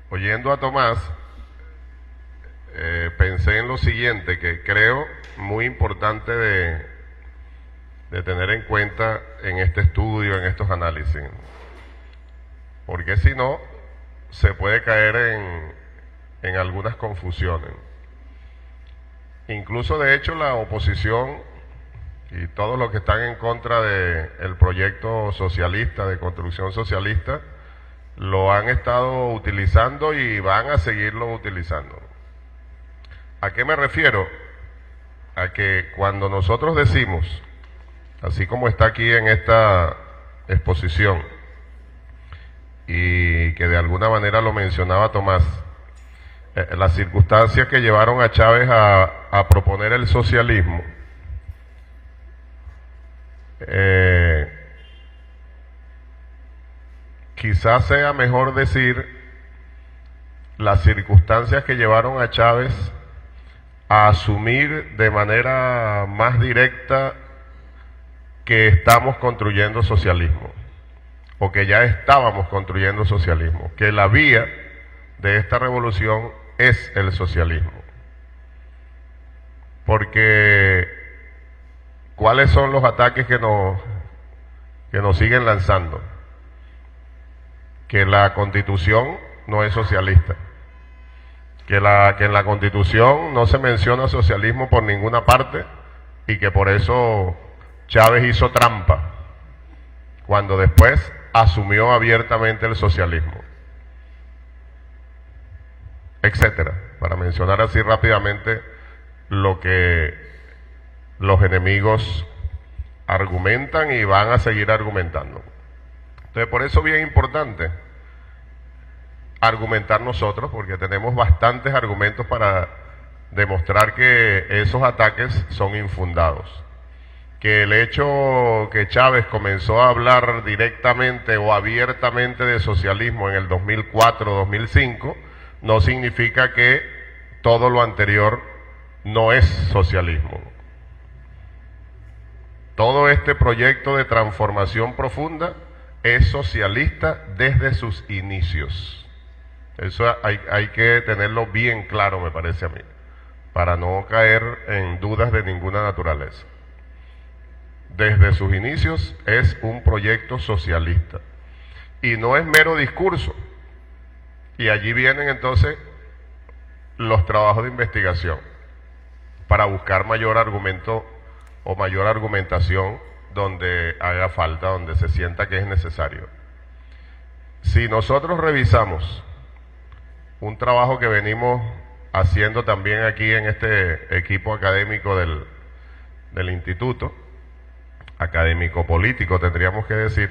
oyendo a Tomás, pensé en lo siguiente, que creo muy importante de tener en cuenta en este estudio, en estos análisis, porque si no, se puede caer en algunas confusiones. Incluso, de hecho, la oposición y todos los que están en contra del proyecto socialista, de construcción socialista, lo han estado utilizando y van a seguirlo utilizando. ¿A qué me refiero? A que cuando nosotros decimos, así como está aquí en esta exposición, y que de alguna manera lo mencionaba Tomás, las circunstancias que llevaron a Chávez a proponer el socialismo, quizás sea mejor decir las circunstancias que llevaron a Chávez a asumir de manera más directa que estamos construyendo socialismo, o que ya estábamos construyendo socialismo, que la vía de esta revolución es el socialismo. Porque ¿cuáles son los ataques que nos siguen lanzando? Que la Constitución no es socialista, que en la Constitución no se menciona socialismo por ninguna parte y que por eso Chávez hizo trampa cuando después asumió abiertamente el socialismo, etcétera, para mencionar así rápidamente lo que los enemigos argumentan y van a seguir argumentando. Entonces, por eso es bien importante argumentar nosotros, porque tenemos bastantes argumentos para demostrar que esos ataques son infundados. Que el hecho que Chávez comenzó a hablar directamente o abiertamente de socialismo en el 2004-2005 no significa que todo lo anterior no es socialismo. Todo este proyecto de transformación profunda es socialista desde sus inicios. Eso hay que tenerlo bien claro, me parece a mí, para no caer en dudas de ninguna naturaleza. Desde sus inicios es un proyecto socialista y no es mero discurso. Y allí vienen entonces los trabajos de investigación para buscar mayor argumento o mayor argumentación donde haga falta, donde se sienta que es necesario. Si nosotros revisamos un trabajo que venimos haciendo también aquí en este equipo académico del instituto, académico político tendríamos que decir,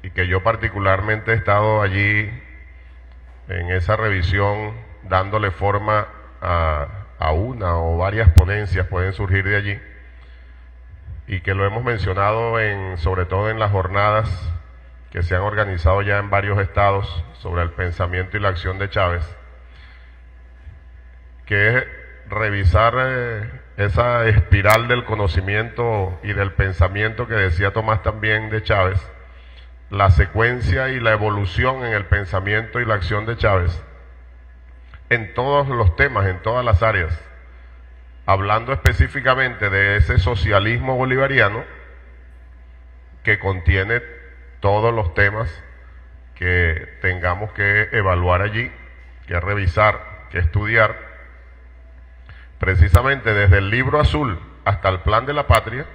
y que yo particularmente he estado allí en esa revisión dándole forma a una o varias ponencias pueden surgir de allí, y que lo hemos mencionado sobre todo en las jornadas que se han organizado ya en varios estados sobre el pensamiento y la acción de Chávez, que es revisar esa espiral del conocimiento y del pensamiento que decía Tomás también de Chávez, la secuencia y la evolución en el pensamiento y la acción de Chávez, en todos los temas, en todas las áreas, hablando específicamente de ese socialismo bolivariano que contiene todos los temas que tengamos que evaluar allí, que revisar, que estudiar, precisamente desde el libro azul hasta el plan de la patria.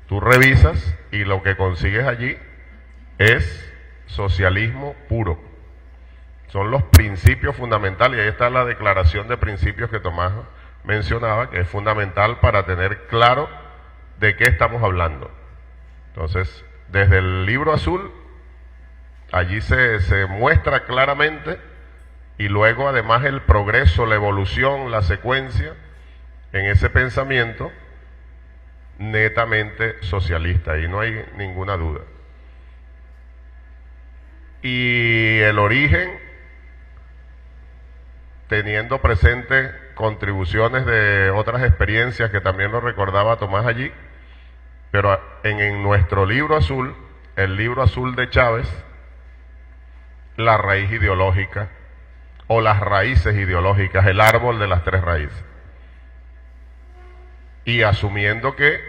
Tú revisas y lo que consigues allí es socialismo puro. Son los principios fundamentales, y ahí está la declaración de principios que Tomás mencionaba, que es fundamental para tener claro de qué estamos hablando. Entonces, desde el libro azul, allí se muestra claramente, y luego además el progreso, la evolución, la secuencia en ese pensamiento netamente socialista, y no hay ninguna duda. Y el origen, teniendo presente contribuciones de otras experiencias que también lo recordaba Tomás allí, pero en nuestro libro azul, el libro azul de Chávez, la raíz ideológica o las raíces ideológicas, el árbol de las tres raíces. Y asumiendo que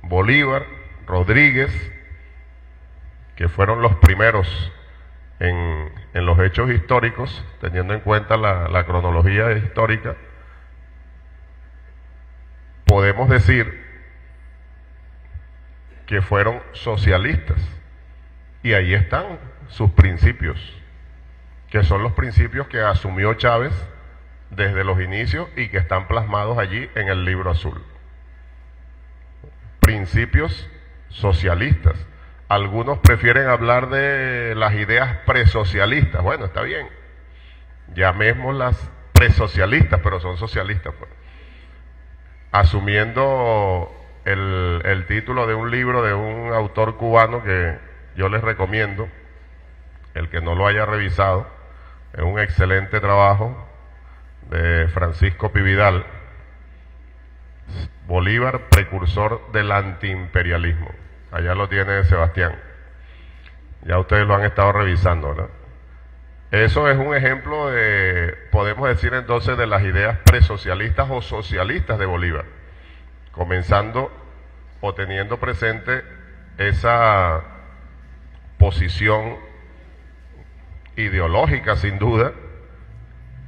Bolívar, Rodríguez, que fueron los primeros en los hechos históricos, teniendo en cuenta la cronología histórica, podemos decir que fueron socialistas. Y ahí están sus principios, que son los principios que asumió Chávez desde los inicios y que están plasmados allí en el Libro Azul. Principios socialistas. Algunos prefieren hablar de las ideas presocialistas. Bueno, está bien. Llamémoslas presocialistas, pero son socialistas, pues. Asumiendo el título de un libro de un autor cubano que yo les recomiendo, el que no lo haya revisado, es un excelente trabajo de Francisco Pividal, Bolívar, precursor del antiimperialismo. Allá lo tiene Sebastián. Ya ustedes lo han estado revisando, ¿no? Eso es un ejemplo de, podemos decir entonces, de las ideas presocialistas o socialistas de Bolívar, comenzando o teniendo presente esa posición ideológica, sin duda,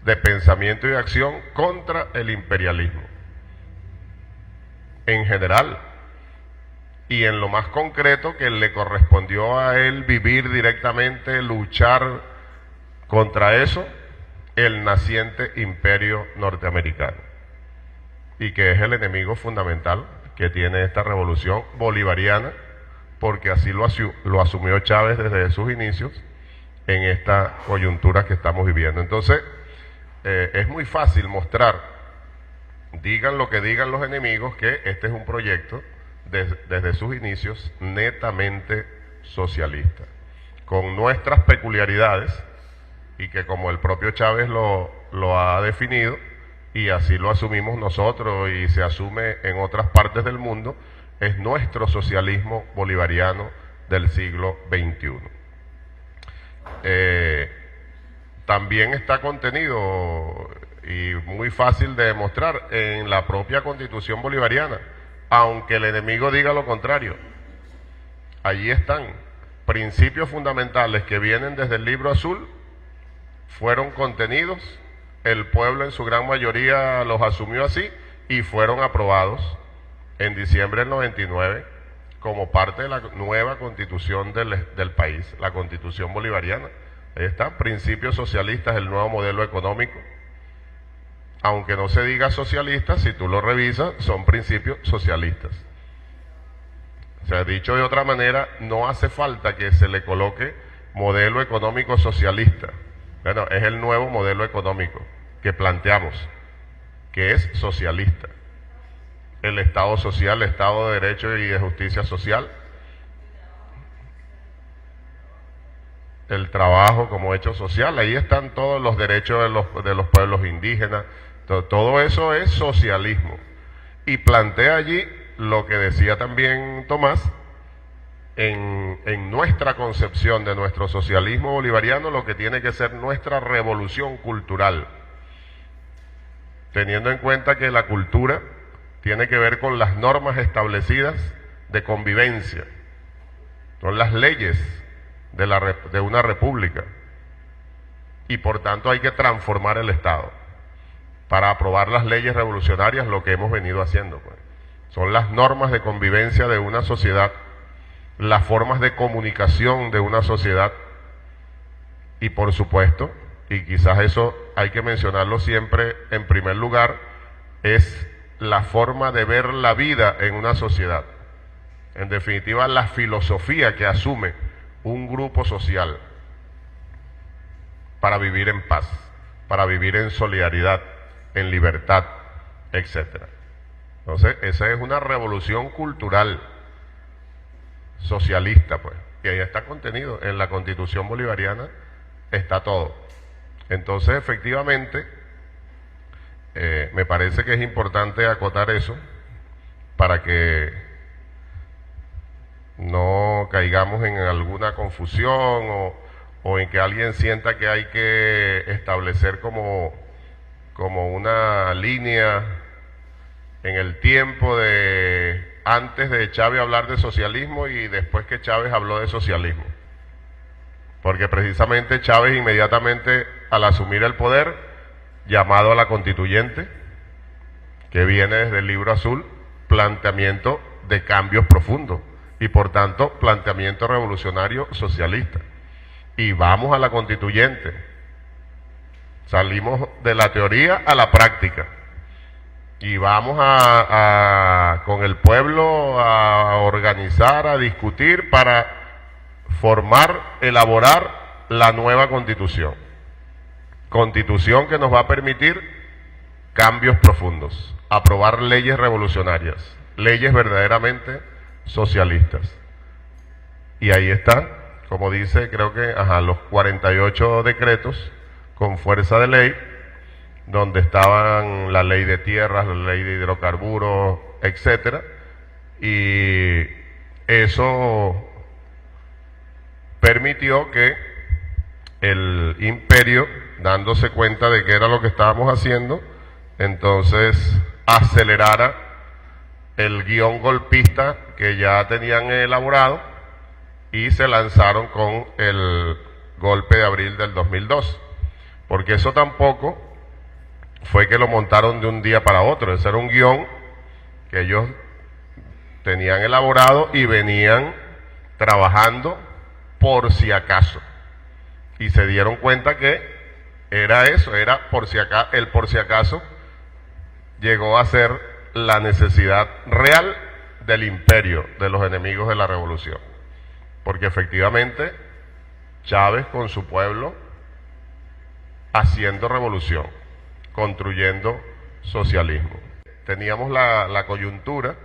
de pensamiento y de acción contra el imperialismo en general, y en lo más concreto que le correspondió a él vivir directamente, luchar contra eso, el naciente imperio norteamericano, y que es el enemigo fundamental que tiene esta revolución bolivariana, porque así lo asumió Chávez desde sus inicios en esta coyuntura que estamos viviendo. Entonces, es muy fácil mostrar, digan lo que digan los enemigos, que este es un proyecto desde sus inicios netamente socialista, con nuestras peculiaridades, y que como el propio Chávez lo ha definido, y así lo asumimos nosotros y se asume en otras partes del mundo, es nuestro socialismo bolivariano del siglo XXI. También está contenido, y muy fácil de demostrar, en la propia Constitución bolivariana, aunque el enemigo diga lo contrario. Allí están principios fundamentales que vienen desde el Libro Azul, fueron contenidos, el pueblo en su gran mayoría los asumió así y fueron aprobados en diciembre del 99 como parte de la nueva constitución del país, la Constitución bolivariana. Ahí están, principios socialistas, el nuevo modelo económico. Aunque no se diga socialista, si tú lo revisas, son principios socialistas. O sea, dicho de otra manera, no hace falta que se le coloque modelo económico socialista. Bueno, es el nuevo modelo económico que planteamos, que es socialista. El Estado social, el Estado de Derecho y de Justicia Social, el trabajo como hecho social, ahí están todos los derechos de los pueblos indígenas, todo eso es socialismo. Y plantea allí lo que decía también Tomás, en nuestra concepción de nuestro socialismo bolivariano, lo que tiene que ser nuestra revolución cultural, teniendo en cuenta que la cultura tiene que ver con las normas establecidas de convivencia, son las leyes de una república, y por tanto hay que transformar el Estado para aprobar las leyes revolucionarias, lo que hemos venido haciendo, pues. Son las normas de convivencia de una sociedad, las formas de comunicación de una sociedad, y por supuesto, y quizás eso hay que mencionarlo siempre en primer lugar, es la forma de ver la vida en una sociedad. En definitiva, la filosofía que asume un grupo social para vivir en paz, para vivir en solidaridad, en libertad, etcétera. Entonces, esa es una revolución cultural socialista, pues, y ahí está contenido en la Constitución bolivariana, está todo. Entonces, efectivamente, me parece que es importante acotar eso para que no caigamos en alguna confusión o en que alguien sienta que hay que establecer como una línea en el tiempo de antes de Chávez hablar de socialismo y después que Chávez habló de socialismo. Porque precisamente Chávez inmediatamente al asumir el poder, llamado a la constituyente, que viene desde el Libro Azul, planteamiento de cambios profundos y por tanto planteamiento revolucionario socialista. Y vamos a la constituyente. Salimos de la teoría a la práctica. Y vamos con el pueblo a organizar, a discutir para formar, elaborar la nueva constitución. Constitución que nos va a permitir cambios profundos, aprobar leyes revolucionarias, leyes verdaderamente socialistas. Y ahí está, como dice, creo que los 48 decretos con fuerza de ley, donde estaban la ley de tierras, la ley de hidrocarburos, etcétera, y eso permitió que el imperio, dándose cuenta de que era lo que estábamos haciendo, entonces acelerara el guión golpista que ya tenían elaborado y se lanzaron con el golpe de abril del 2002, porque eso tampoco fue que lo montaron de un día para otro. Ese era un guión que ellos tenían elaborado y venían trabajando por si acaso. Y se dieron cuenta que era eso, era por si acaso, el por si acaso llegó a ser la necesidad real del imperio, de los enemigos de la revolución. Porque efectivamente Chávez con su pueblo haciendo revolución, construyendo socialismo. Teníamos la coyuntura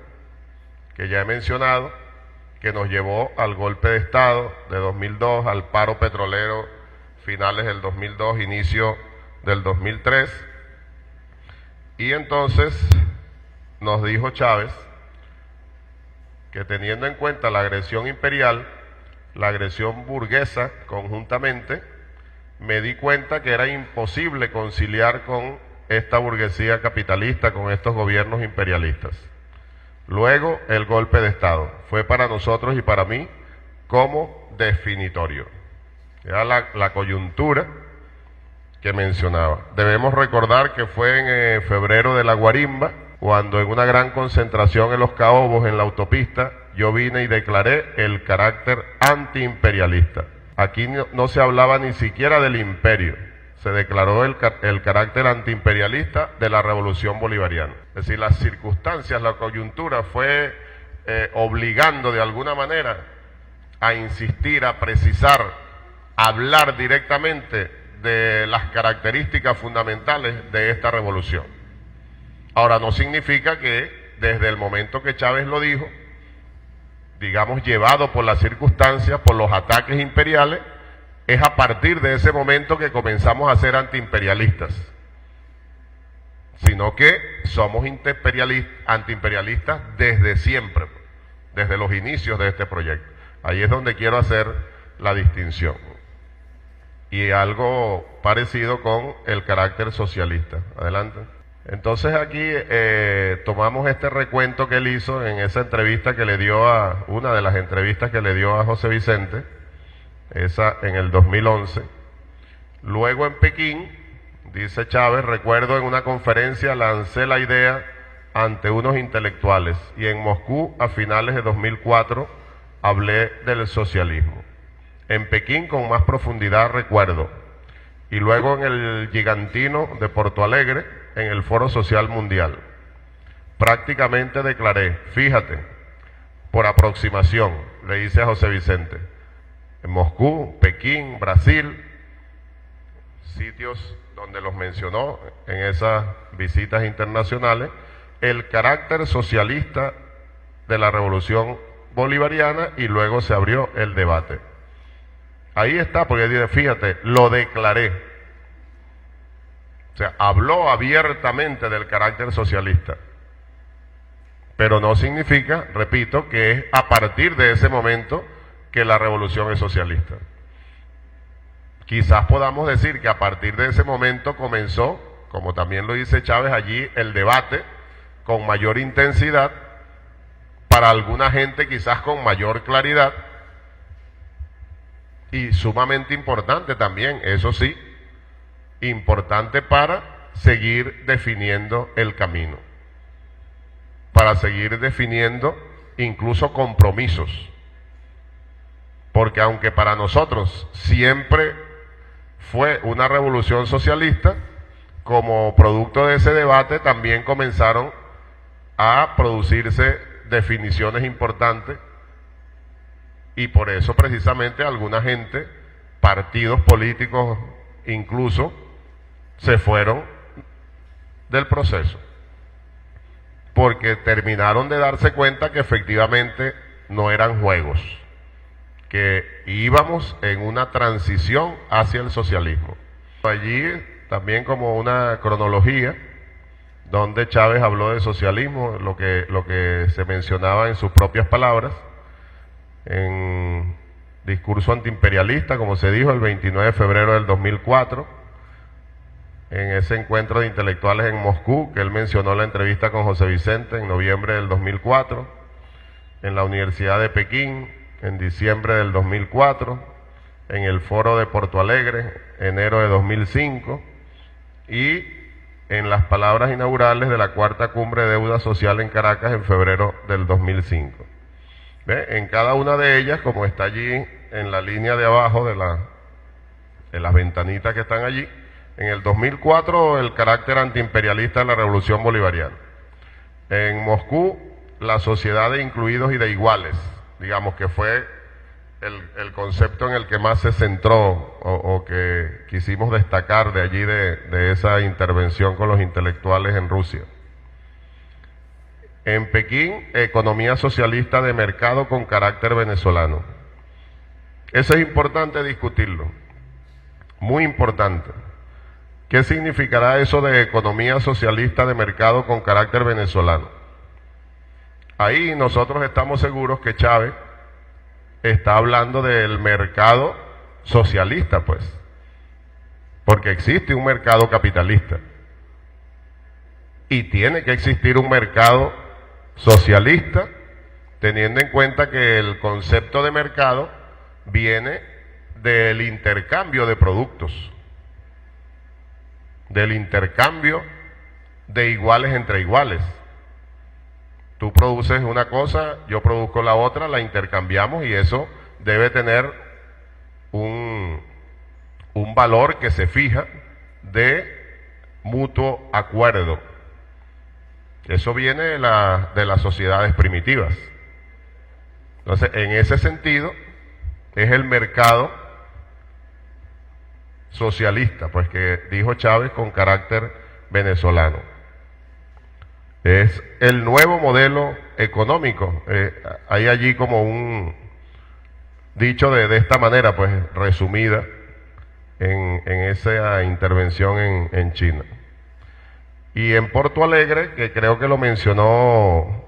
que ya he mencionado, que nos llevó al golpe de Estado de 2002, al paro petrolero finales del 2002, inicio del 2003, y entonces nos dijo Chávez que teniendo en cuenta la agresión imperial, la agresión burguesa conjuntamente, me di cuenta que era imposible conciliar con esta burguesía capitalista, con estos gobiernos imperialistas. Luego, el golpe de Estado fue para nosotros y para mí como definitorio. Era la coyuntura que mencionaba. Debemos recordar que fue en febrero de la guarimba, cuando en una gran concentración en Los Caobos, en la autopista, yo vine y declaré el carácter antiimperialista. Aquí no se hablaba ni siquiera del imperio, se declaró el carácter antiimperialista de la revolución bolivariana. Es decir, las circunstancias, la coyuntura fue obligando de alguna manera a insistir, a precisar, a hablar directamente de las características fundamentales de esta revolución. Ahora, no significa que desde el momento que Chávez lo dijo, digamos, llevado por las circunstancias, por los ataques imperiales, es a partir de ese momento que comenzamos a ser antiimperialistas, sino que somos antiimperialistas desde siempre, desde los inicios de este proyecto. Ahí es donde quiero hacer la distinción. Y algo parecido con el carácter socialista. Adelante. Entonces aquí tomamos este recuento que él hizo en esa entrevista que le dio una de las entrevistas que le dio a José Vicente, esa en el 2011. Luego en Pekín, dice Chávez, recuerdo en una conferencia lancé la idea ante unos intelectuales y en Moscú a finales de 2004 hablé del socialismo. En Pekín con más profundidad recuerdo. Y luego en el Gigantino de Porto Alegre, en el Foro Social Mundial. Prácticamente declaré, fíjate, por aproximación, le dice a José Vicente, en Moscú, Pekín, Brasil, sitios donde los mencionó en esas visitas internacionales, el carácter socialista de la revolución bolivariana y luego se abrió el debate. Ahí está, porque dice, fíjate, lo declaré. O sea, habló abiertamente del carácter socialista. Pero no significa, repito, que es a partir de ese momento que la revolución es socialista. quizás podamos decir que a partir de ese momento comenzó, como también lo dice Chávez allí, el debate con mayor intensidad, para alguna gente quizás con mayor claridad, y sumamente importante también, eso sí, importante para seguir definiendo el camino, para seguir definiendo incluso compromisos, porque aunque para nosotros siempre fue una revolución socialista, como producto de ese debate también comenzaron a producirse definiciones importantes, y por eso precisamente alguna gente, partidos políticos incluso, se fueron del proceso, porque terminaron de darse cuenta que efectivamente no eran juegos, que íbamos en una transición hacia el socialismo. Allí también como una cronología donde Chávez habló de socialismo, lo que se mencionaba en sus propias palabras, en discurso antiimperialista, como se dijo, el 29 de febrero del 2004, en ese encuentro de intelectuales en Moscú, que él mencionó en la entrevista con José Vicente en noviembre del 2004, en la Universidad de Pekín, en diciembre del 2004, en el Foro de Porto Alegre, enero de 2005, y en las palabras inaugurales de la Cuarta Cumbre de Deuda Social en Caracas en febrero del 2005. ¿Ve? En cada una de ellas, como está allí en la línea de abajo de las ventanitas que están allí, en el 2004 el carácter antiimperialista de la Revolución Bolivariana. En Moscú, la sociedad de incluidos y de iguales, digamos que fue el concepto en el que más se centró o que quisimos destacar de allí de esa intervención con los intelectuales en Rusia. En Pekín, economía socialista de mercado con carácter venezolano. Eso es importante discutirlo, muy importante. ¿Qué significará eso de economía socialista de mercado con carácter venezolano? Ahí nosotros estamos seguros que Chávez está hablando del mercado socialista, pues, porque existe un mercado capitalista y tiene que existir un mercado socialista, teniendo en cuenta que el concepto de mercado viene del intercambio de productos, del intercambio de iguales entre iguales. Tú produces una cosa, yo produzco la otra, la intercambiamos y eso debe tener un valor que se fija de mutuo acuerdo. Eso viene de las sociedades primitivas. Entonces, en ese sentido, es el mercado socialista, pues que dijo Chávez con carácter venezolano. Es el nuevo modelo económico. Hay allí como un dicho de esta manera, pues resumida en esa intervención en China. Y en Porto Alegre, que creo que lo mencionó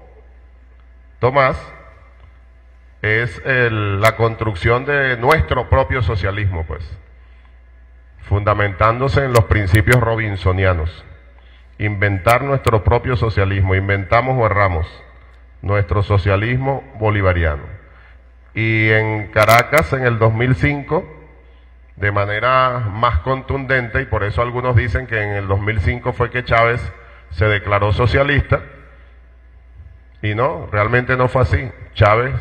Tomás, es la construcción de nuestro propio socialismo, pues, fundamentándose en los principios robinsonianos. Inventar nuestro propio socialismo, inventamos o erramos, nuestro socialismo bolivariano. Y en Caracas, en el 2005, de manera más contundente, y por eso algunos dicen que en el 2005 fue que Chávez se declaró socialista, y no, realmente no fue así. Chávez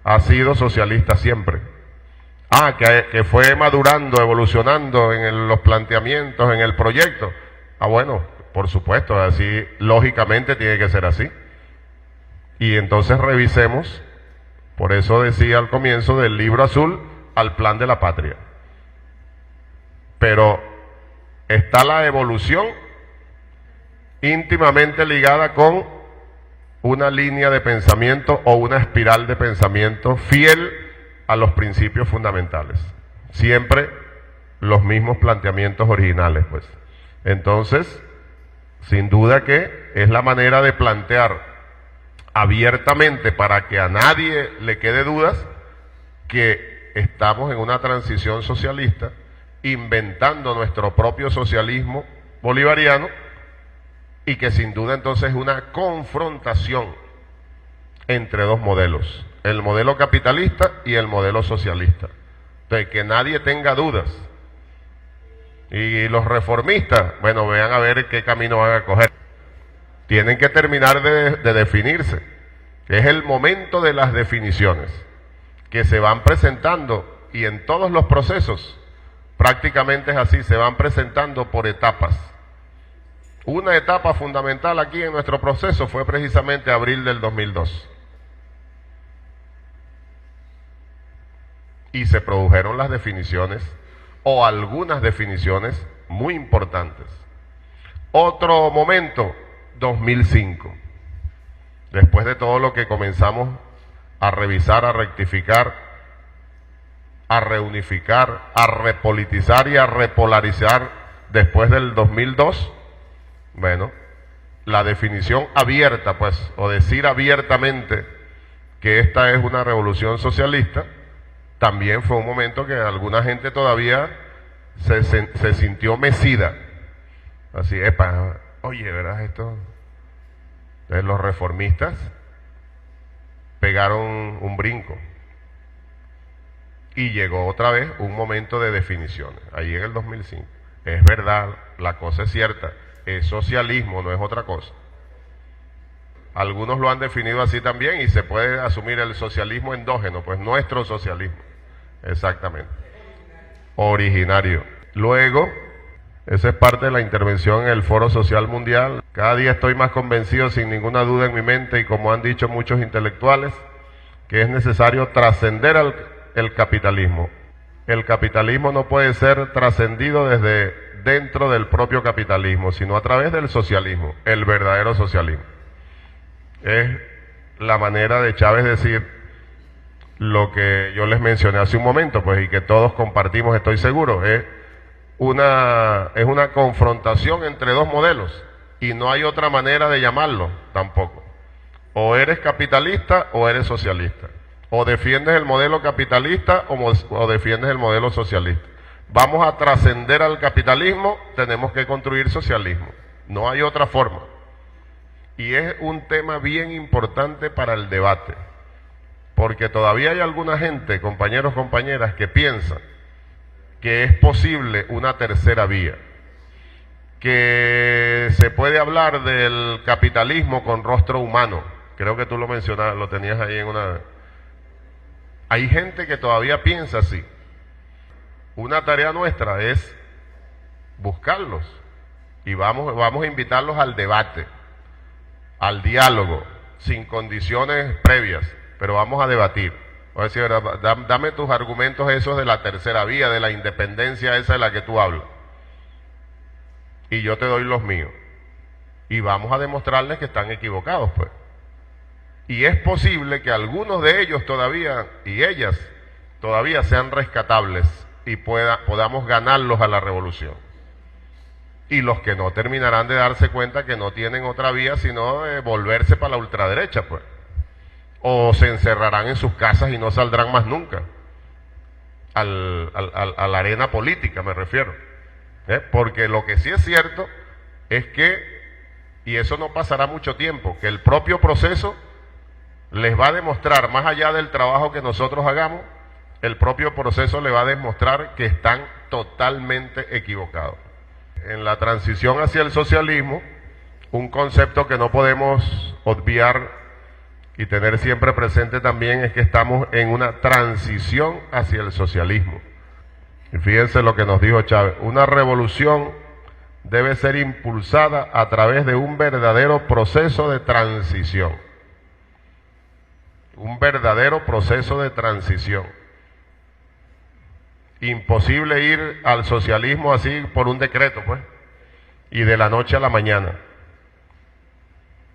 ha sido socialista siempre. Que fue madurando, evolucionando en los planteamientos, en el proyecto. Bueno, por supuesto, así lógicamente tiene que ser así. Y entonces revisemos, por eso decía al comienzo, del libro azul al plan de la patria. Pero está la evolución íntimamente ligada con una línea de pensamiento o una espiral de pensamiento fiel a los principios fundamentales. Siempre los mismos planteamientos originales, pues. Entonces, sin duda que es la manera de plantear abiertamente, para que a nadie le quede dudas, que estamos en una transición socialista inventando nuestro propio socialismo bolivariano y que sin duda entonces es una confrontación entre dos modelos, el modelo capitalista y el modelo socialista. Entonces, que nadie tenga dudas. Y los reformistas, bueno, vean a ver qué camino van a coger. Tienen que terminar de definirse. Es el momento de las definiciones que se van presentando y en todos los procesos prácticamente es así, se van presentando por etapas. Una etapa fundamental aquí en nuestro proceso fue precisamente abril del 2002. Y se produjeron las definiciones, o algunas definiciones muy importantes. Otro momento, 2005. Después de todo lo que comenzamos a revisar, a rectificar, a reunificar, a repolitizar y a repolarizar después del 2002, bueno, la definición abierta, pues, o decir abiertamente que esta es una revolución socialista, también fue un momento que alguna gente todavía se sintió mecida. Así, oye, ¿verdad esto? Entonces, los reformistas pegaron un brinco. Y llegó otra vez un momento de definiciones, ahí en el 2005. Es verdad, la cosa es cierta, es socialismo, no es otra cosa. Algunos lo han definido así también y se puede asumir el socialismo endógeno, pues nuestro socialismo. Exactamente. Originario. Luego, esa es parte de la intervención en el Foro Social Mundial. Cada día estoy más convencido, sin ninguna duda en mi mente, y como han dicho muchos intelectuales, que es necesario trascender el capitalismo. El capitalismo no puede ser trascendido desde dentro del propio capitalismo, sino a través del socialismo, el verdadero socialismo. Es la manera de Chávez decir lo que yo les mencioné hace un momento, pues, y que todos compartimos, estoy seguro, es una confrontación entre dos modelos, y no hay otra manera de llamarlo tampoco. O eres capitalista o eres socialista. O defiendes el modelo capitalista o defiendes el modelo socialista. Vamos a trascender al capitalismo, tenemos que construir socialismo. No hay otra forma. Y es un tema bien importante para el debate. Porque todavía hay alguna gente, compañeros, compañeras, que piensan que es posible una tercera vía. Que se puede hablar del capitalismo con rostro humano. Creo que tú lo mencionabas, lo tenías ahí en una... Hay gente que todavía piensa así. Una tarea nuestra es buscarlos y vamos a invitarlos al debate, al diálogo, sin condiciones previas, pero vamos a debatir. Voy a decir, dame tus argumentos esos de la tercera vía, de la independencia esa de la que tú hablas. Y yo te doy los míos. Y vamos a demostrarles que están equivocados, pues. Y es posible que algunos de ellos todavía, y ellas, todavía sean rescatables y podamos ganarlos a la revolución. Y los que no terminarán de darse cuenta que no tienen otra vía sino volverse para la ultraderecha, pues. O se encerrarán en sus casas y no saldrán más nunca. A la arena política me refiero. Porque lo que sí es cierto es que, y eso no pasará mucho tiempo, que el propio proceso les va a demostrar, más allá del trabajo que nosotros hagamos, el propio proceso le va a demostrar que están totalmente equivocados. En la transición hacia el socialismo, un concepto que no podemos obviar y tener siempre presente también es que estamos en una transición hacia el socialismo. Y fíjense lo que nos dijo Chávez, una revolución debe ser impulsada a través de un verdadero proceso de transición. Un verdadero proceso de transición. Imposible ir al socialismo así por un decreto, pues, y de la noche a la mañana.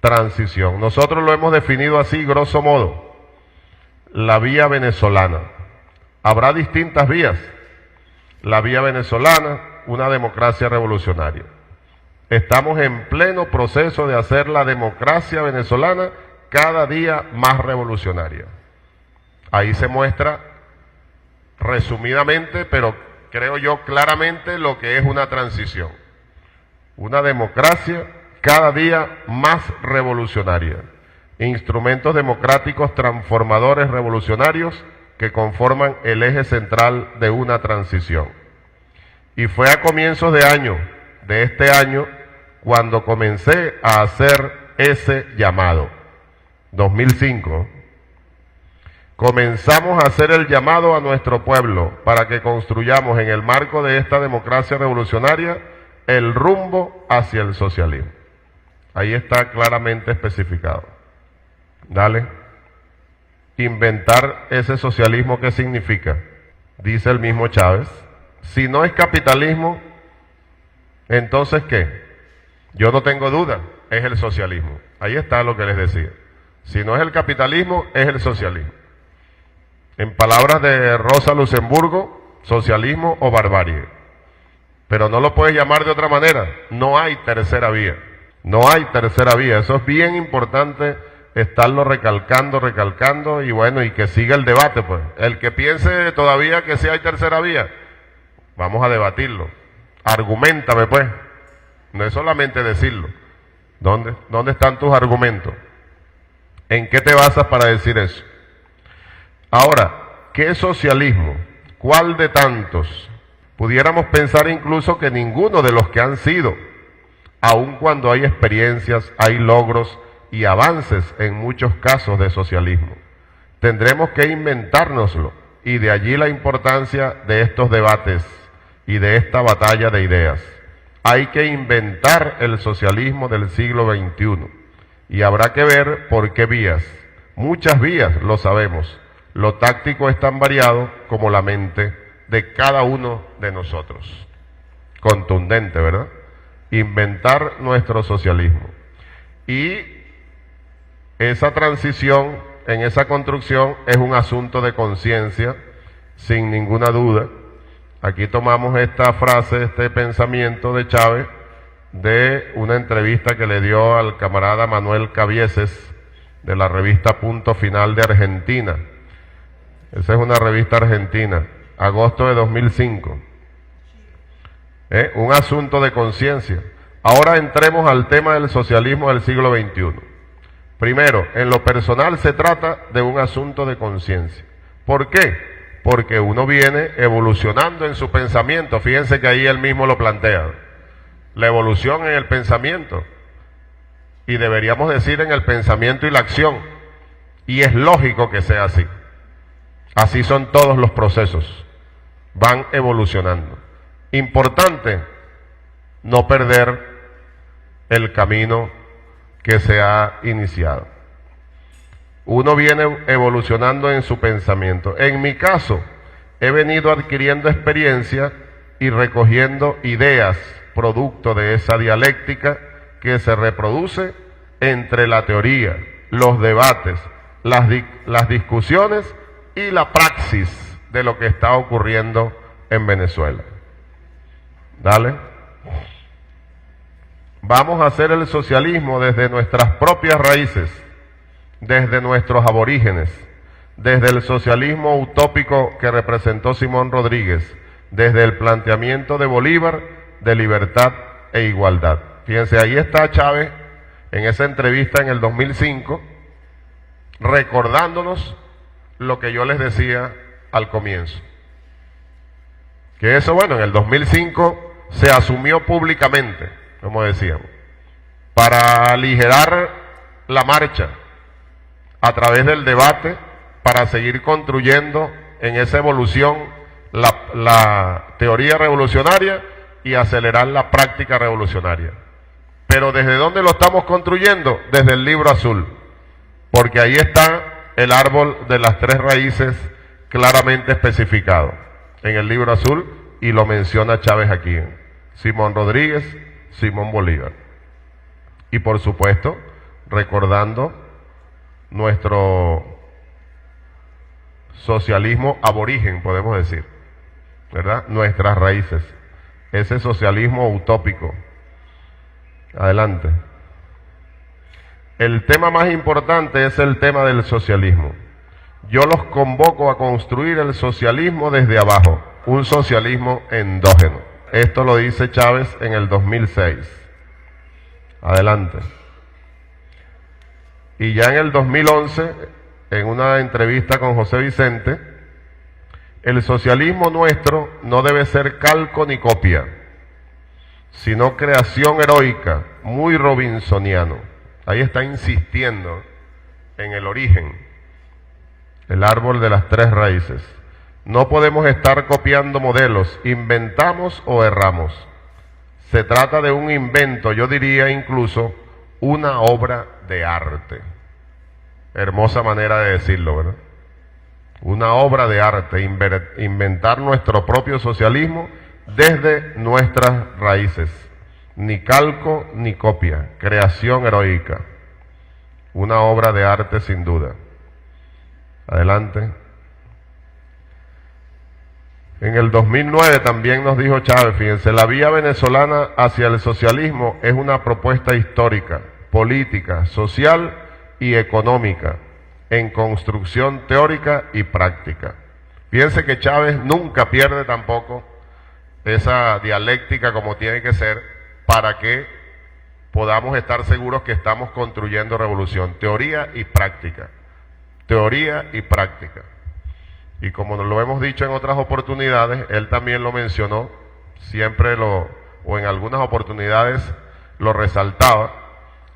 Transición. Nosotros lo hemos definido así, grosso modo, la vía venezolana. Habrá distintas vías. La vía venezolana, una democracia revolucionaria. Estamos en pleno proceso de hacer la democracia venezolana cada día más revolucionaria. Ahí se muestra resumidamente, pero creo yo claramente lo que es una transición. Una democracia cada día más revolucionaria. Instrumentos democráticos transformadores revolucionarios que conforman el eje central de una transición. Y fue a comienzos de este año, cuando comencé a hacer ese llamado. 2005. Comenzamos a hacer el llamado a nuestro pueblo para que construyamos en el marco de esta democracia revolucionaria el rumbo hacia el socialismo. Ahí está claramente especificado. Dale. Inventar ese socialismo, ¿qué significa? Dice el mismo Chávez. Si no es capitalismo, entonces ¿qué? Yo no tengo duda, es el socialismo. Ahí está lo que les decía. Si no es el capitalismo, es el socialismo. En palabras de Rosa Luxemburgo, socialismo o barbarie. Pero no lo puedes llamar de otra manera. No hay tercera vía. No hay tercera vía. Eso es bien importante estarlo recalcando y bueno, y que siga el debate, pues. El que piense todavía que sí hay tercera vía, vamos a debatirlo. Arguméntame, pues. No es solamente decirlo. ¿Dónde están tus argumentos? ¿En qué te basas para decir eso? Ahora, ¿qué socialismo? ¿Cuál de tantos? Pudiéramos pensar incluso que ninguno de los que han sido, aun cuando hay experiencias, hay logros y avances en muchos casos de socialismo. Tendremos que inventárnoslo, y de allí la importancia de estos debates y de esta batalla de ideas. Hay que inventar el socialismo del siglo XXI, y habrá que ver por qué vías. Muchas vías, lo sabemos. Lo táctico es tan variado como la mente de cada uno de nosotros. Contundente, ¿verdad? Inventar nuestro socialismo. Y esa transición, en esa construcción, es un asunto de conciencia, sin ninguna duda. Aquí tomamos esta frase, este pensamiento de Chávez, de una entrevista que le dio al camarada Manuel Cabieses, de la revista Punto Final de Argentina. Esa es una revista argentina, agosto de 2005. Un asunto de conciencia. Ahora entremos al tema del socialismo del siglo XXI. Primero, en lo personal se trata de un asunto de conciencia. ¿Por qué? Porque uno viene evolucionando en su pensamiento. Fíjense que ahí él mismo lo plantea. La evolución en el pensamiento. Y deberíamos decir en el pensamiento y la acción. Y es lógico que sea así. Así son todos los procesos. Van evolucionando. Importante no perder el camino que se ha iniciado. Uno viene evolucionando en su pensamiento. En mi caso, he venido adquiriendo experiencia y recogiendo ideas producto de esa dialéctica que se reproduce entre la teoría, los debates, las discusiones y la praxis de lo que está ocurriendo en Venezuela. Dale. Vamos a hacer el socialismo desde nuestras propias raíces, desde nuestros aborígenes, desde el socialismo utópico que representó Simón Rodríguez, desde el planteamiento de Bolívar de libertad e igualdad. Fíjense, ahí está Chávez en esa entrevista en el 2005, recordándonos lo que yo les decía al comienzo. Que eso, bueno, en el 2005 se asumió públicamente, como decíamos, para aligerar la marcha a través del debate, para seguir construyendo en esa evolución la teoría revolucionaria y acelerar la práctica revolucionaria. Pero ¿desde dónde lo estamos construyendo? Desde el Libro Azul, porque ahí está el árbol de las tres raíces claramente especificado en el Libro Azul, y lo menciona Chávez aquí. Simón Rodríguez, Simón Bolívar. Y por supuesto, recordando nuestro socialismo aborigen, podemos decir, ¿verdad? Nuestras raíces. Ese socialismo utópico. Adelante. El tema más importante es el tema del socialismo. Yo los convoco a construir el socialismo desde abajo. un socialismo endógeno. Esto lo dice Chávez en el 2006. Adelante. Y ya en el 2011, en una entrevista con José Vicente, el socialismo nuestro no debe ser calco ni copia, sino creación heroica, muy robinsoniano. Ahí está insistiendo en el origen, el árbol de las tres raíces. No podemos estar copiando modelos, inventamos o erramos. Se trata de un invento, yo diría incluso una obra de arte. Hermosa manera de decirlo, ¿verdad? Una obra de arte, inventar nuestro propio socialismo desde nuestras raíces. Ni calco ni copia, creación heroica. Una obra de arte sin duda. Adelante. En el 2009 también nos dijo Chávez, fíjense, la vía venezolana hacia el socialismo es una propuesta histórica, política, social y económica, en construcción teórica y práctica. Fíjense que Chávez nunca pierde tampoco esa dialéctica como tiene que ser para que podamos estar seguros que estamos construyendo revolución. Teoría y práctica. Teoría y práctica. Y como nos lo hemos dicho en otras oportunidades, él también lo mencionó, siempre o en algunas oportunidades lo resaltaba,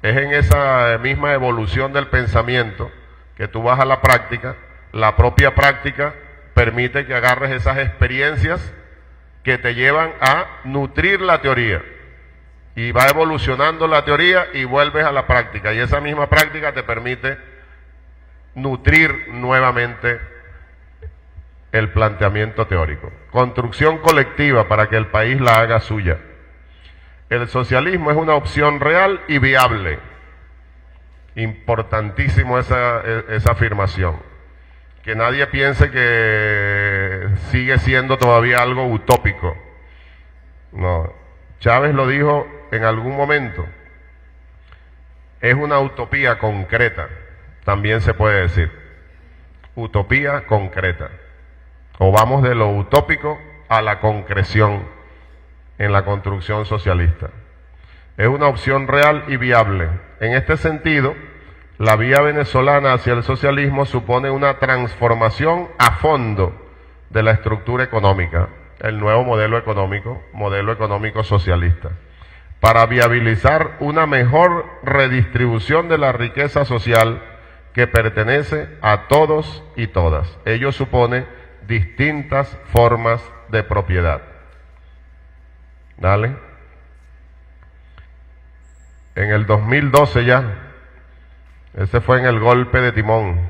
es en esa misma evolución del pensamiento que tú vas a la práctica, la propia práctica permite que agarres esas experiencias que te llevan a nutrir la teoría. Y va evolucionando la teoría y vuelves a la práctica. Y esa misma práctica te permite nutrir nuevamente el planteamiento teórico. Construcción colectiva para que el país la haga suya. El socialismo es una opción real y viable. Importantísimo esa afirmación. Que nadie piense que sigue siendo todavía algo utópico. No. Chávez lo dijo en algún momento. Es una utopía concreta, también se puede decir. Utopía concreta. O vamos de lo utópico a la concreción en la construcción socialista. Es una opción real y viable. En este sentido, la vía venezolana hacia el socialismo supone una transformación a fondo de la estructura económica, el nuevo modelo económico socialista, para viabilizar una mejor redistribución de la riqueza social que pertenece a todos y todas. Ello supone distintas formas de propiedad. Dale. En el 2012 ya, ese fue en el golpe de timón,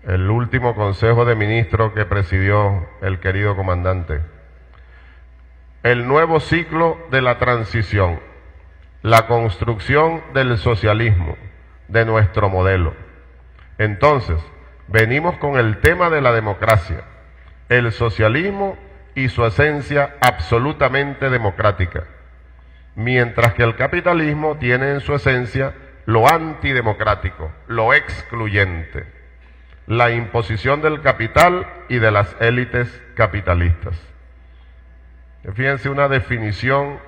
el último consejo de ministros que presidió el querido comandante. El nuevo ciclo de la transición, la construcción del socialismo, de nuestro modelo. Entonces, venimos con el tema de la democracia, el socialismo y su esencia absolutamente democrática, mientras que el capitalismo tiene en su esencia lo antidemocrático, lo excluyente, la imposición del capital y de las élites capitalistas. Fíjense una definición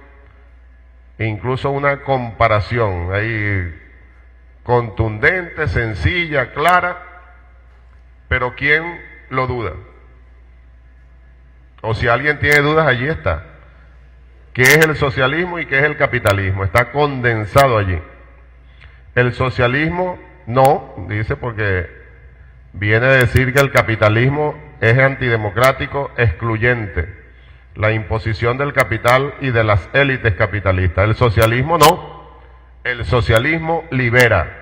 e incluso una comparación ahí contundente, sencilla, clara, pero ¿quién lo duda? O si alguien tiene dudas, allí está. ¿Qué es el socialismo y qué es el capitalismo? Está condensado allí. El socialismo no, dice, porque viene a decir que el capitalismo es antidemocrático, excluyente, la imposición del capital y de las élites capitalistas. El socialismo no, el socialismo libera,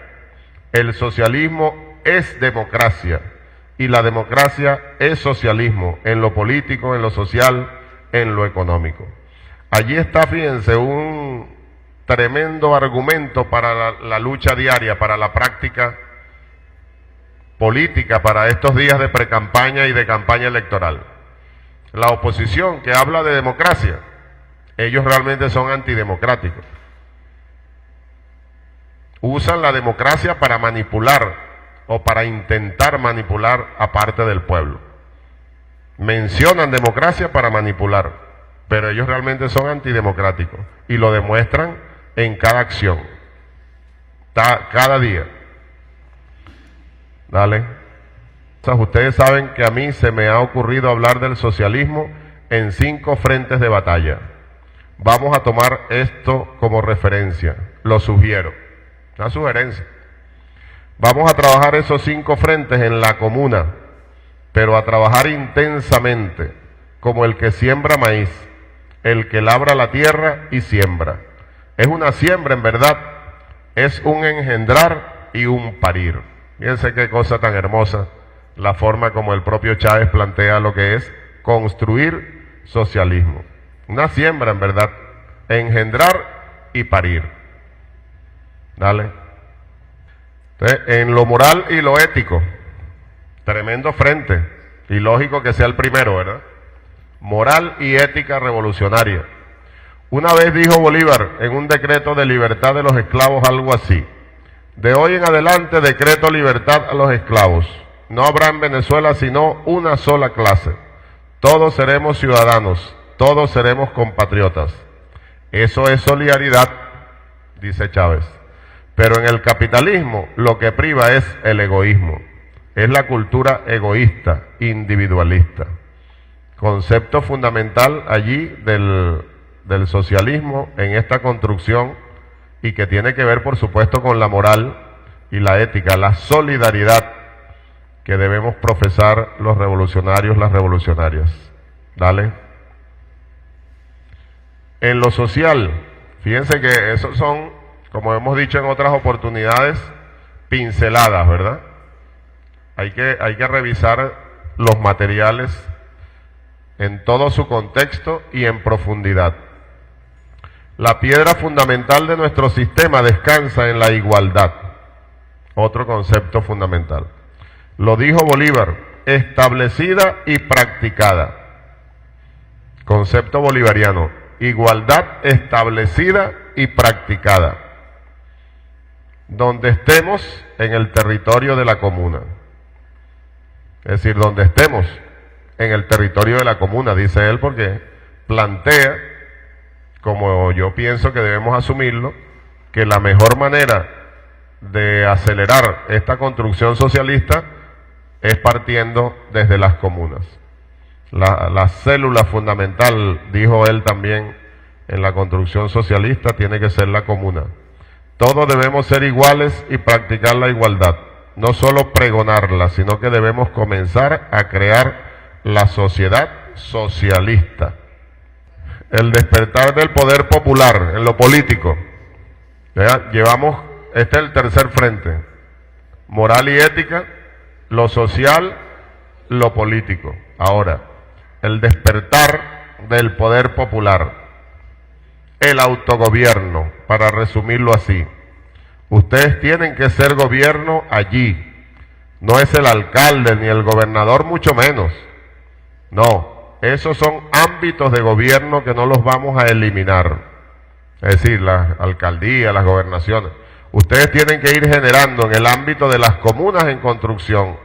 el socialismo es democracia y la democracia es socialismo en lo político, en lo social, en lo económico. Allí está, fíjense, un tremendo argumento para la lucha diaria, para la práctica política, para estos días de precampaña y de campaña electoral. La oposición que habla de democracia, ellos realmente son antidemocráticos. Usan la democracia para manipular o para intentar manipular a parte del pueblo. Mencionan democracia para manipular, pero ellos realmente son antidemocráticos y lo demuestran en cada acción, cada día. Dale. Ustedes saben que a mí se me ha ocurrido hablar del socialismo en 5 frentes de batalla. Vamos a tomar esto como referencia, lo sugiero, una sugerencia. Vamos a trabajar esos 5 frentes en la comuna, pero a trabajar intensamente, como el que siembra maíz, el que labra la tierra y siembra. Es una siembra en verdad, es un engendrar y un parir. Fíjense qué cosa tan hermosa la forma como el propio Chávez plantea lo que es construir socialismo. Una siembra en verdad, engendrar y parir. Dale. Entonces, en lo moral y lo ético, tremendo frente, y lógico que sea el primero, ¿verdad? Moral y ética revolucionaria. Una vez dijo Bolívar en un decreto de libertad de los esclavos algo así: de hoy en adelante decreto libertad a los esclavos. No habrá en Venezuela sino una sola clase. Todos seremos ciudadanos, todos seremos compatriotas. Eso es solidaridad, dice Chávez. Pero en el capitalismo lo que priva es el egoísmo. Es la cultura egoísta, individualista. Concepto fundamental allí del socialismo en esta construcción, y que tiene que ver, por supuesto, con la moral y la ética, la solidaridad que debemos profesar los revolucionarios, las revolucionarias. Dale. En lo social, fíjense que esos son, como hemos dicho en otras oportunidades, pinceladas, ¿verdad? Hay que revisar los materiales en todo su contexto y en profundidad. La piedra fundamental de nuestro sistema descansa en la igualdad. Otro concepto fundamental. Lo dijo Bolívar, establecida y practicada. Concepto bolivariano, igualdad establecida y practicada. Donde estemos en el territorio de la comuna. Es decir, donde estemos en el territorio de la comuna, dice él, porque plantea, como yo pienso que debemos asumirlo, que la mejor manera de acelerar esta construcción socialista es partiendo desde las comunas. La célula fundamental, dijo él también, en la construcción socialista tiene que ser la comuna. Todos debemos ser iguales y practicar la igualdad, no solo pregonarla, sino que debemos comenzar a crear la sociedad socialista. El despertar del poder popular en lo político. Llevamos, este es el tercer frente, moral y ética, lo social, lo político. Ahora, el despertar del poder popular, el autogobierno, para resumirlo así. Ustedes tienen que ser gobierno allí. No es el alcalde ni el gobernador, mucho menos. No, esos son ámbitos de gobierno que no los vamos a eliminar. Es decir, las alcaldías, las gobernaciones. Ustedes tienen que ir generando en el ámbito de las comunas en construcción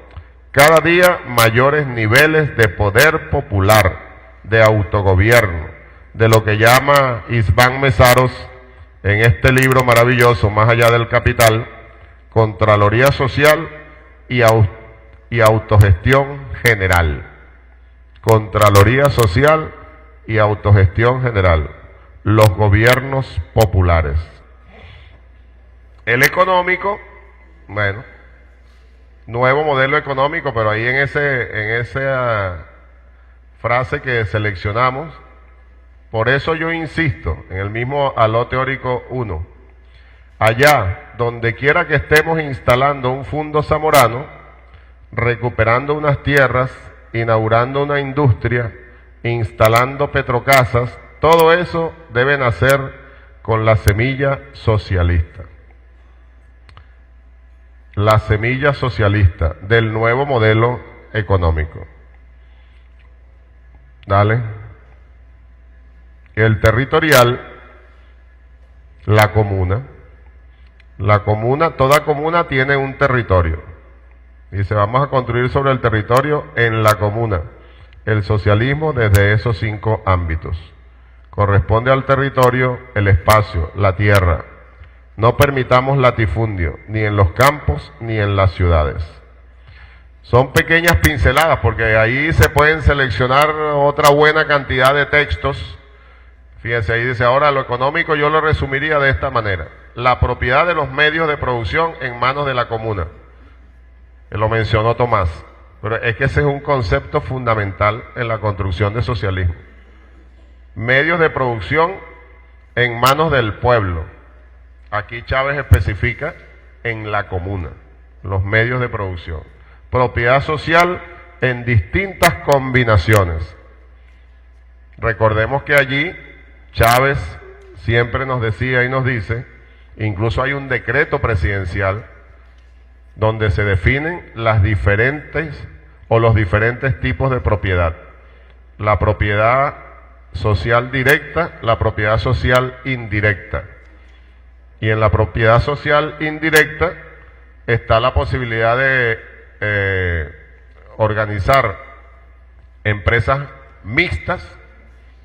cada día mayores niveles de poder popular, de autogobierno, de lo que llama Isván Mesaros en este libro maravilloso, Más allá del capital, Contraloría Social y Autogestión General. Contraloría Social y Autogestión General. Los gobiernos populares. El económico, bueno, nuevo modelo económico, pero ahí en esa frase que seleccionamos, por eso yo insisto en el mismo Aló Teórico 1, allá donde quiera que estemos instalando un fundo zamorano, recuperando unas tierras, inaugurando una industria, instalando petrocasas, todo eso debe nacer con la semilla socialista. La semilla socialista del nuevo modelo económico. Dale. El territorial, la comuna. La comuna, toda comuna tiene un territorio. Dice, vamos a construir sobre el territorio en la comuna. el socialismo desde esos 5 ámbitos. Corresponde al territorio, el espacio, la tierra. No permitamos latifundio, ni en los campos ni en las ciudades. Son pequeñas pinceladas, porque ahí se pueden seleccionar otra buena cantidad de textos. Fíjense, ahí dice, ahora lo económico yo lo resumiría de esta manera. La propiedad de los medios de producción en manos de la comuna. Lo mencionó Tomás. Pero es que ese es un concepto fundamental en la construcción de socialismo. Medios de producción en manos del pueblo. Aquí Chávez especifica en la comuna, los medios de producción. Propiedad social en distintas combinaciones. Recordemos que allí Chávez siempre nos decía y nos dice, incluso hay un decreto presidencial donde se definen las diferentes o los diferentes tipos de propiedad. La propiedad social directa, la propiedad social indirecta. Y en la propiedad social indirecta está la posibilidad de organizar empresas mixtas,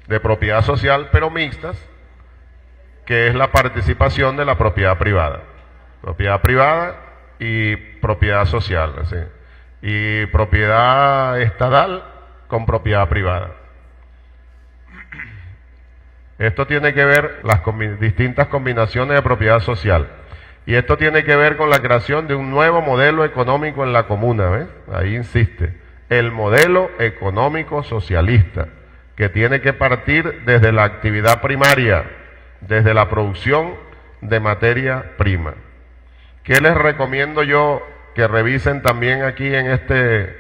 de propiedad social, pero mixtas, que es la participación de la propiedad privada. Propiedad privada y propiedad social, ¿sí? Y propiedad estatal con propiedad privada. Esto tiene que ver las distintas combinaciones de propiedad social. Y esto tiene que ver con la creación de un nuevo modelo económico en la comuna, ¿ves? Ahí insiste, el modelo económico socialista, que tiene que partir desde la actividad primaria, desde la producción de materia prima. ¿Qué les recomiendo yo que revisen también aquí en este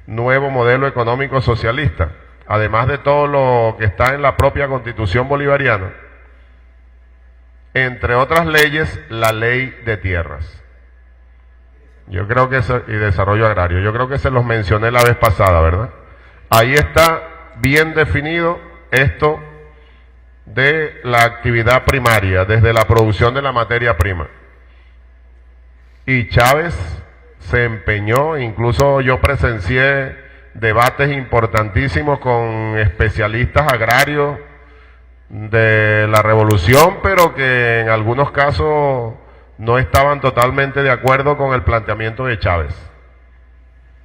nuevo modelo económico socialista? Además de todo lo que está en la propia Constitución bolivariana, entre otras leyes, la ley de tierras. Yo creo que y desarrollo agrario. Yo creo que se los mencioné la vez pasada, ¿verdad? Ahí está bien definido esto de la actividad primaria, desde la producción de la materia prima. Y Chávez se empeñó, incluso yo presencié debates importantísimos con especialistas agrarios de la revolución, pero que en algunos casos no estaban totalmente de acuerdo con el planteamiento de Chávez.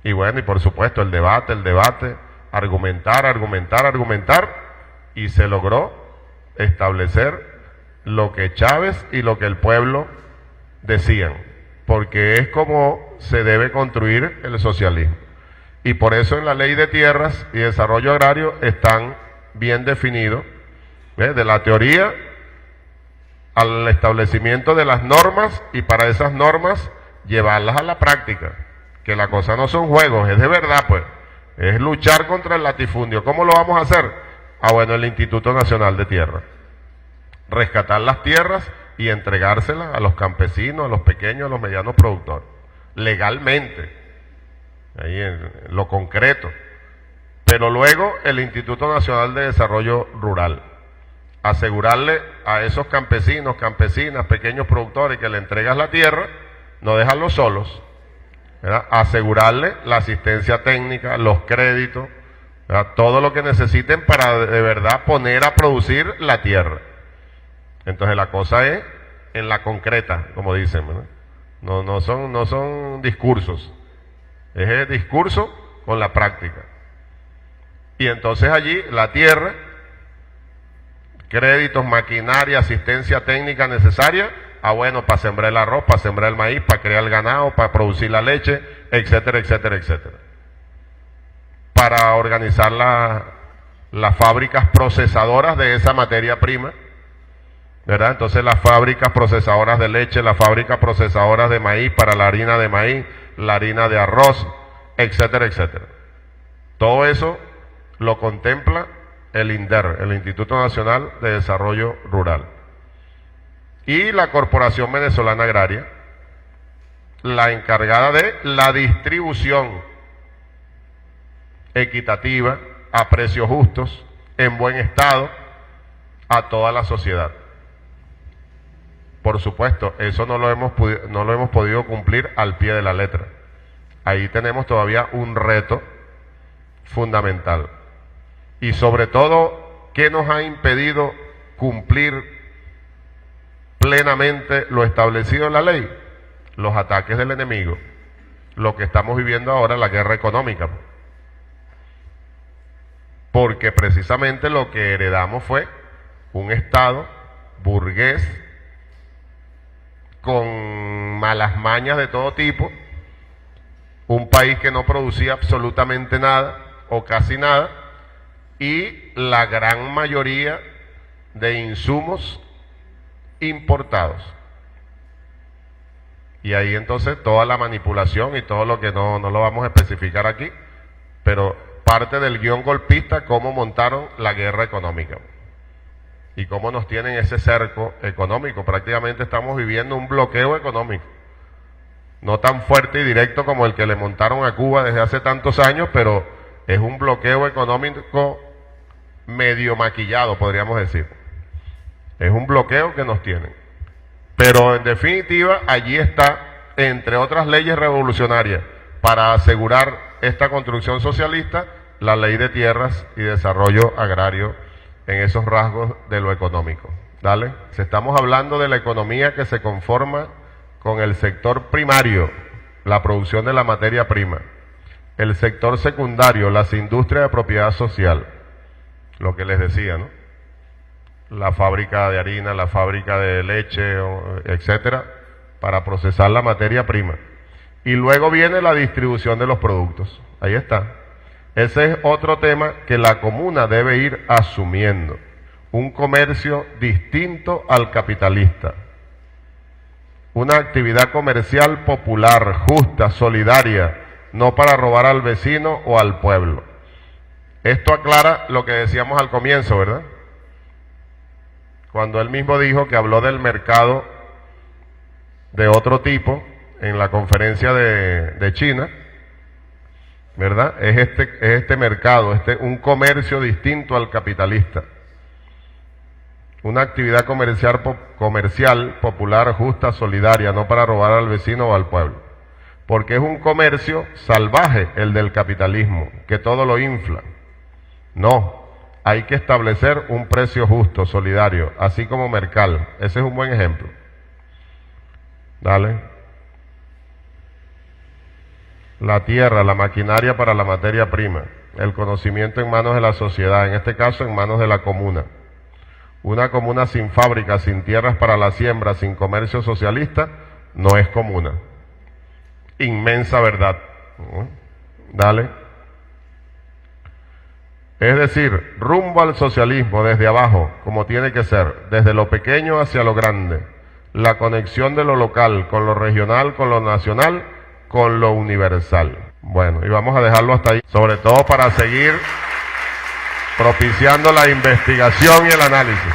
Y bueno, y por supuesto el debate, argumentar, y se logró establecer lo que Chávez y lo que el pueblo decían, porque es como se debe construir el socialismo. Y por eso en la ley de tierras y desarrollo agrario están bien definidos, de la teoría al establecimiento de las normas, y para esas normas llevarlas a la práctica, que la cosa no son juegos, es de verdad, pues, es luchar contra el latifundio. ¿Cómo lo vamos a hacer? Bueno, el Instituto Nacional de Tierra, rescatar las tierras y entregárselas a los campesinos, a los pequeños, a los medianos productores, legalmente, ahí en lo concreto. Pero luego el Instituto Nacional de Desarrollo Rural, asegurarle a esos campesinos, campesinas, pequeños productores que le entregas la tierra, no dejarlos solos, ¿verdad? Asegurarle la asistencia técnica, los créditos, ¿verdad? Todo lo que necesiten para de verdad poner a producir la tierra. Entonces la cosa es en la concreta, como dicen, ¿verdad? No son discursos, es el discurso con la práctica. Y entonces allí la tierra, créditos, maquinaria, asistencia técnica necesaria, bueno, para sembrar el arroz, para sembrar el maíz, para criar el ganado, para producir la leche, etcétera, etcétera, etcétera. Para organizar las fábricas procesadoras de esa materia prima, ¿verdad? Entonces las fábricas procesadoras de leche, las fábricas procesadoras de maíz para la harina de maíz, la harina de arroz, etcétera, etcétera. Todo eso lo contempla el INDER, el Instituto Nacional de Desarrollo Rural. Y la Corporación Venezolana Agraria, la encargada de la distribución equitativa, a precios justos, en buen estado, a toda la sociedad. Por supuesto, eso no lo hemos podido cumplir al pie de la letra. Ahí tenemos todavía un reto fundamental. Y sobre todo, ¿qué nos ha impedido cumplir plenamente lo establecido en la ley? Los ataques del enemigo, lo que estamos viviendo ahora, la guerra económica. Porque precisamente lo que heredamos fue un Estado burgués con malas mañas de todo tipo, un país que no producía absolutamente nada o casi nada, y la gran mayoría de insumos importados. Y ahí entonces toda la manipulación y todo lo que no lo vamos a especificar aquí, pero parte del guión golpista, cómo montaron la guerra económica y cómo nos tienen ese cerco económico. Prácticamente estamos viviendo un bloqueo económico, no tan fuerte y directo como el que le montaron a Cuba desde hace tantos años, pero es un bloqueo económico medio maquillado, podríamos decir. Es un bloqueo que nos tienen. Pero en definitiva, allí está, entre otras leyes revolucionarias, para asegurar esta construcción socialista, la ley de tierras y desarrollo agrario en esos rasgos de lo económico. ¿Dale? Estamos hablando de la economía que se conforma con el sector primario, la producción de la materia prima, el sector secundario, las industrias de propiedad social, lo que les decía, ¿no? La fábrica de harina, la fábrica de leche, etcétera, para procesar la materia prima. Y luego viene la distribución de los productos. Ahí está. Ese es otro tema que la comuna debe ir asumiendo. Un comercio distinto al capitalista. Una actividad comercial popular, justa, solidaria, no para robar al vecino o al pueblo. Esto aclara lo que decíamos al comienzo, ¿verdad? Cuando él mismo dijo que habló del mercado de otro tipo en la conferencia de China, ¿verdad? Es este mercado, un comercio distinto al capitalista. Una actividad comercial popular, justa, solidaria, no para robar al vecino o al pueblo. Porque es un comercio salvaje el del capitalismo, que todo lo infla. No, hay que establecer un precio justo, solidario, así como Mercal. Ese es un buen ejemplo. Dale. La tierra, la maquinaria para la materia prima, el conocimiento en manos de la sociedad, en este caso en manos de la comuna. Una comuna sin fábricas, sin tierras para la siembra, sin comercio socialista, no es comuna. Inmensa verdad. Dale. Es decir, rumbo al socialismo desde abajo, como tiene que ser, desde lo pequeño hacia lo grande. La conexión de lo local con lo regional, con lo nacional, con lo universal. Bueno, y vamos a dejarlo hasta ahí, sobre todo para seguir propiciando la investigación y el análisis.